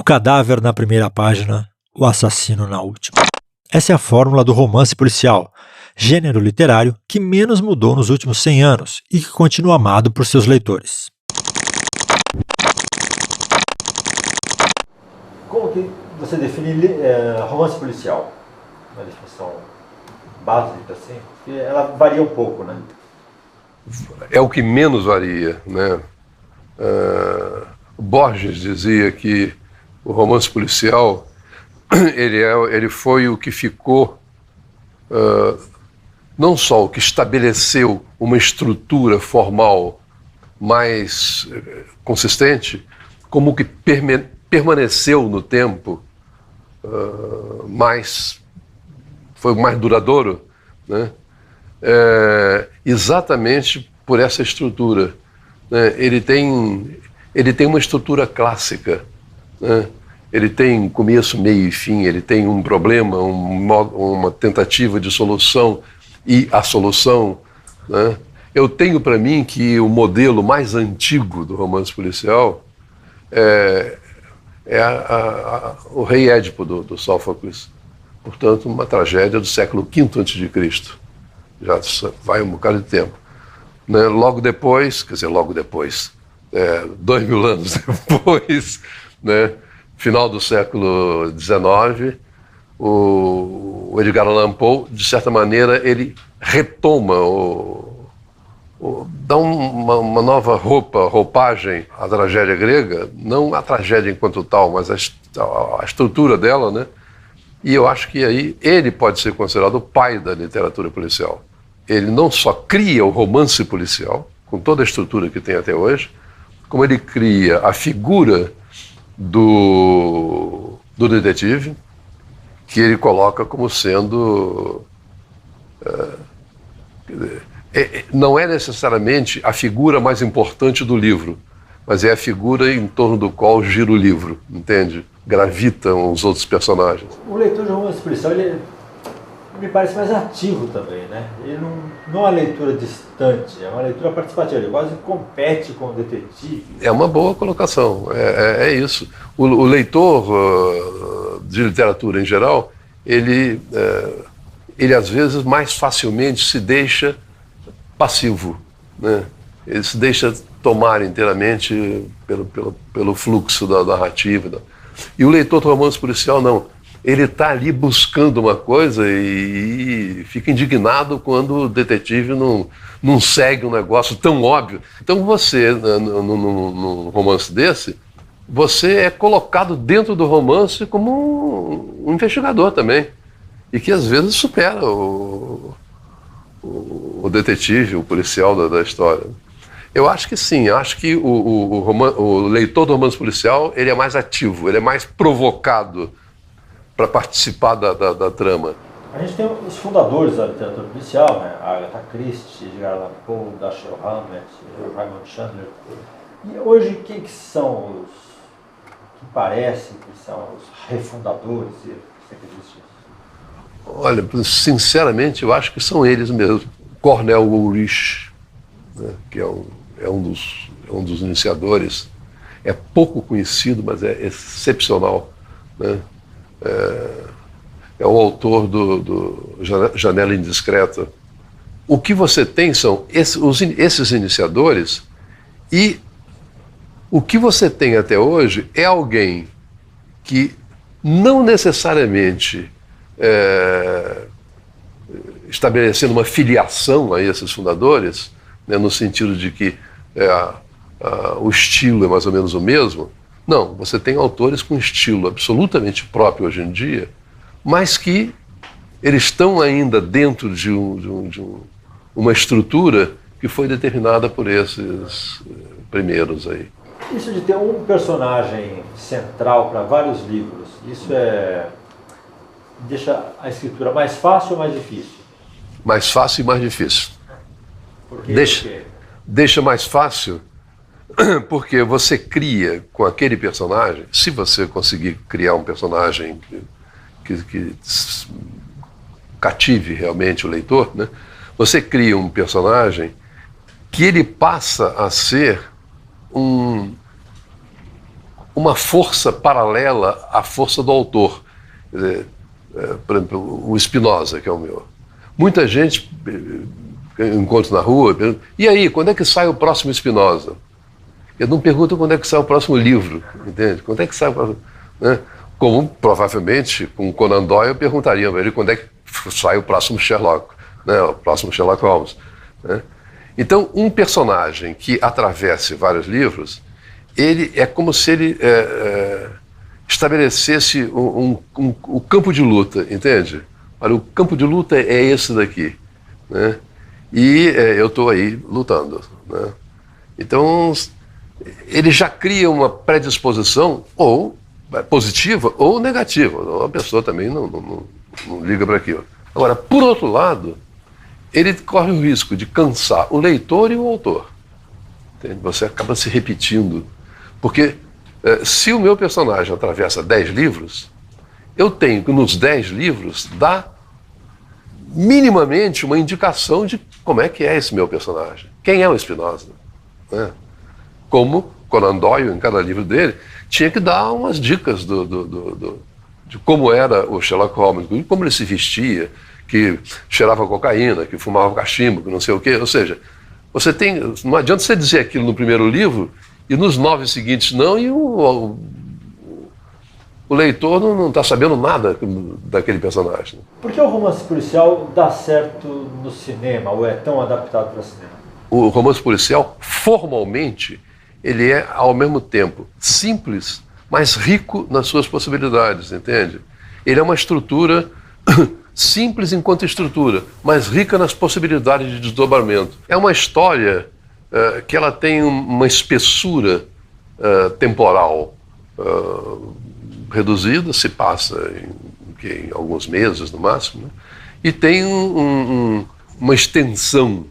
cadáver na primeira página, o assassino na última. Essa é a fórmula do romance policial, gênero literário que menos mudou nos últimos 100 anos e que continua amado por seus leitores. Como que você define romance policial? Uma definição básica, assim? Porque ela varia um pouco, né? É o que menos varia, né? Borges dizia que o romance policial ele foi o que ficou, não só o que estabeleceu uma estrutura formal mais consistente, como o que permaneceu no tempo, foi mais duradouro, né? Exatamente por essa estrutura, né? Ele tem uma estrutura clássica, né? Ele tem começo, meio e fim, ele tem um problema, uma tentativa de solução e a solução, né? Eu tenho para mim que o modelo mais antigo do romance policial é o Rei Édipo do Sófocles, portanto uma tragédia do século V a.C., já vai um bocado de tempo, né? Logo depois, 2000 anos depois, né? Final do século XIX, o Edgar Allan Poe, de certa maneira, ele retoma, dá uma nova roupagem à tragédia grega, não a tragédia enquanto tal, mas a estrutura dela, né? E eu acho que aí ele pode ser considerado o pai da literatura policial. Ele não só cria o romance policial, com toda a estrutura que tem até hoje, como ele cria a figura do detetive, que ele coloca como sendo... não é necessariamente a figura mais importante do livro, mas é a figura em torno do qual gira o livro, entende? Gravitam os outros personagens. O leitor de romance policial, ele me parece mais ativo também, né? Ele não é uma leitura distante, é uma leitura participativa, ele quase compete com o detetive. É uma boa colocação, é isso. O leitor de literatura em geral, ele às vezes mais facilmente se deixa passivo, né? Ele se deixa tomar inteiramente pelo fluxo da narrativa. E o leitor do romance policial não. Ele está ali buscando uma coisa e fica indignado quando o detetive não segue um negócio tão óbvio. Então você, num romance desse, você é colocado dentro do romance como um investigador também. E que às vezes supera o detetive, o policial da história. Eu acho que sim, acho que o leitor do romance policial ele é mais ativo, ele é mais provocado para participar da trama. A gente tem os fundadores da literatura policial, né? Agatha Christie, Edgar Allan Poe, Dashiell Hammett, Raymond Chandler. E hoje quem que são os que parecem que são os refundadores? Você acredita nisso? Olha, sinceramente, eu acho que são eles mesmo. Cornel Woolrich, né, que é um dos iniciadores, é pouco conhecido, mas é excepcional, né? É o autor do Janela Indiscreta. O que você tem são esses iniciadores, e o que você tem até hoje é alguém que não necessariamente estabelecendo uma filiação a esses fundadores, né, no sentido de que o estilo é mais ou menos o mesmo. Não, você tem autores com estilo absolutamente próprio hoje em dia, mas que eles estão ainda dentro de uma estrutura que foi determinada por esses primeiros aí. Isso de ter um personagem central para vários livros, isso deixa a escritura mais fácil ou mais difícil? Mais fácil e mais difícil. Por quê? Deixa mais fácil porque você cria com aquele personagem, se você conseguir criar um personagem que cative realmente o leitor, né? Você cria um personagem que ele passa a ser uma força paralela à força do autor. Quer dizer, por exemplo, o Spinoza, que é o meu. Muita gente eu encontro na rua, pergunta, e aí, quando é que sai o próximo Spinoza? Eu não pergunto quando é que sai o próximo livro, entende? Quando é que sai o próximo... Né? Como, provavelmente, com Conan Doyle, eu perguntaria para ele quando é que sai o próximo Sherlock, né? O próximo Sherlock Holmes. Né? Então, um personagem que atravesse vários livros, ele é como se ele estabelecesse um campo de luta, entende? Olha, o campo de luta é esse daqui, né? E eu estou aí lutando, né? Então, ele já cria uma predisposição, ou positiva ou negativa. A pessoa também não liga para aquilo. Agora, por outro lado, ele corre o risco de cansar o leitor e o autor. Entende? Você acaba se repetindo. Porque se o meu personagem atravessa 10 livros, eu tenho que nos 10 livros dar minimamente uma indicação de como é que é esse meu personagem. Quem é o Spinoza? Né? Como Conan Doyle, em cada livro dele, tinha que dar umas dicas de como era o Sherlock Holmes, de como ele se vestia, que cheirava cocaína, que fumava cachimbo, que não sei o quê. Ou seja, não adianta você dizer aquilo no primeiro livro e nos 9 seguintes não, e o leitor não está sabendo nada daquele personagem. Por que o romance policial dá certo no cinema, ou é tão adaptado para cinema? O romance policial, formalmente, ele é, ao mesmo tempo, simples, mas rico nas suas possibilidades, entende? Ele é uma estrutura simples enquanto estrutura, mas rica nas possibilidades de desdobramento. É uma história que ela tem uma espessura temporal reduzida, se passa em alguns meses no máximo, né? E tem uma extensão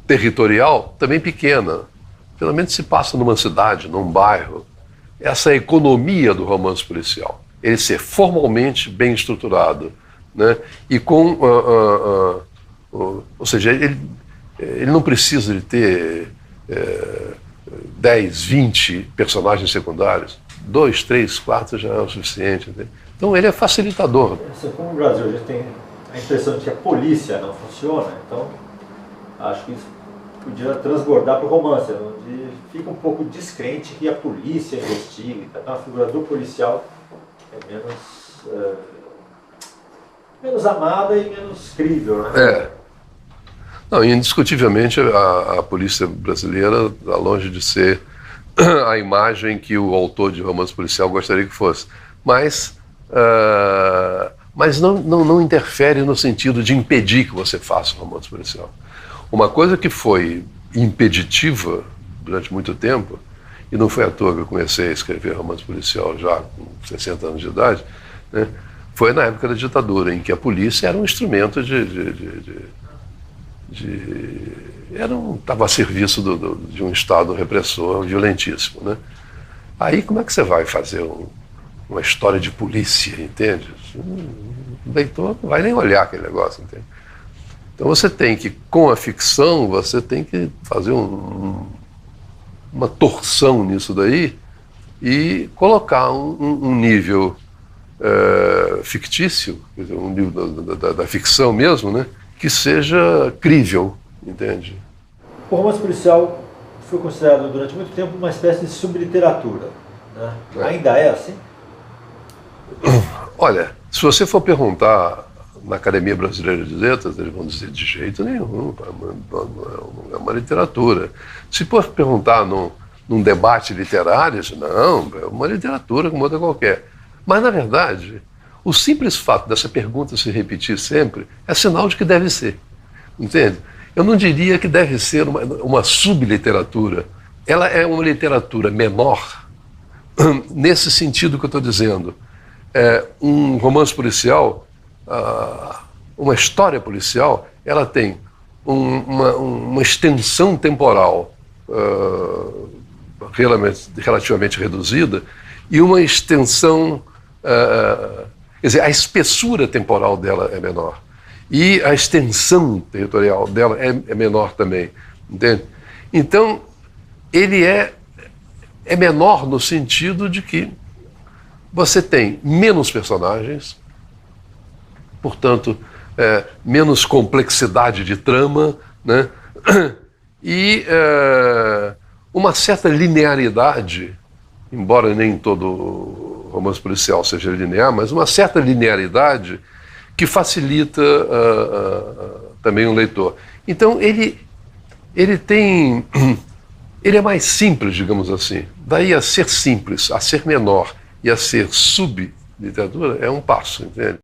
territorial também pequena. Geralmente se passa numa cidade, num bairro. Essa é a economia do romance policial. Ele ser formalmente bem estruturado, né? E com... ou seja, ele não precisa de ter 10, 20 personagens secundários. 2, 3, 4 já é o suficiente. Entende? Então ele é facilitador. Como o Brasil já tem a impressão de que a polícia não funciona, então acho que isso podia transbordar para o romance, onde fica um pouco descrente que a polícia investiga. Então a figura do policial é menos amada e menos crível, né? Não, indiscutivelmente a polícia brasileira está longe de ser a imagem que o autor de romance policial gostaria que fosse. Mas não interfere no sentido de impedir que você faça um romance policial. Uma coisa que foi impeditiva durante muito tempo, e não foi à toa que eu comecei a escrever romance policial já com 60 anos de idade, né, foi na época da ditadura, em que a polícia era um instrumento estava a serviço de um Estado repressor violentíssimo, né? Aí como é que você vai fazer uma história de polícia, entende? O leitor não vai nem olhar aquele negócio, entende? Então você tem que, com a ficção, você tem que fazer uma torção nisso daí e colocar um nível fictício, quer dizer, um nível da ficção mesmo, né? Que seja crível, entende? O romance policial foi considerado durante muito tempo uma espécie de subliteratura, né? Ainda é assim? Olha, se você for perguntar na Academia Brasileira de Letras, eles vão dizer de jeito nenhum, é uma literatura. Se for perguntar num debate literário, não, é uma literatura como outra qualquer. Mas, na verdade, o simples fato dessa pergunta se repetir sempre é sinal de que deve ser, entende? Eu não diria que deve ser uma subliteratura. Ela é uma literatura menor, nesse sentido que eu estou dizendo. Um romance policial, uma história policial, ela tem uma extensão temporal relativamente reduzida e uma extensão... quer dizer, a espessura temporal dela é menor. E a extensão territorial dela é menor também, entende? Então, ele é é menor no sentido de que você tem menos personagens, portanto, menos complexidade de trama, né? E uma certa linearidade, embora nem todo romance policial seja linear, mas uma certa linearidade que facilita também o leitor. Então, ele é mais simples, digamos assim. Daí a ser simples, a ser menor e a ser subliteratura é um passo, entende?